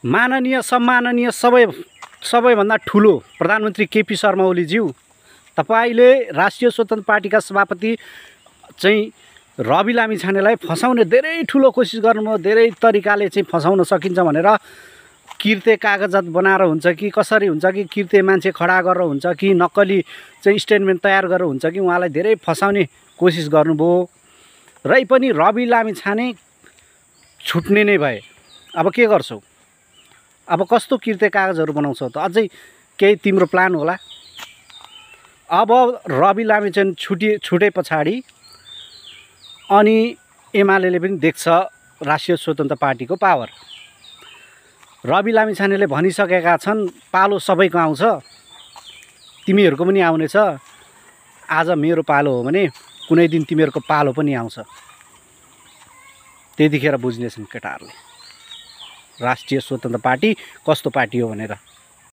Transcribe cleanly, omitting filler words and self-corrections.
माननीय सम्माननीय सबैभन्दा ठुलो प्रधानमन्त्री केपी शर्मा ओलीज्यू, तपाईले राष्ट्रिय स्वतन्त्र पार्टीका सभापति चाहिँ रवि लामिछानेलाई फसाउने धेरै ठुलो कोसिस गर्नुभयो। धेरै तरिकाले चाहिँ फसाउन सकिन्छ भनेर किर्ते कागजात बनाएर हुन्छ कि कसरी हुन्छ कि किर्ते मान्छे खडा गरेर हुन्छ कि नक्कली चाहिँ स्टेटमेन्ट तयार गरेर हुन्छ कि उहाँलाई धेरै फसाउने कोसिस गर्नुभयो। रै पनि रवि लामिछाने छुट्ने नै भए। अब के गर्छौ? अब कस्तो किर्ते कागजहरू बनाउँछौ त? अझै केही तिम्रो प्लान होला? अब रवि लामिछाने छुटे पछाडि अनि एमाले पनि देख्छ राष्ट्रिय स्वतन्त्र पार्टीको पावर। रवि लामिछानेले भनिसकेका छन् पालो सबैको आउँछ, तिमीहरूको पनि आउनेछ। आज मेरो पालो हो भने कुनै दिन तिमीहरूको पालो पनि आउँछ। त्यतिखेर बुझ्नेछन् केटाहरूले राष्ट्रिय स्वतन्त्र पार्टी कस्तो पार्टी हो भनेर।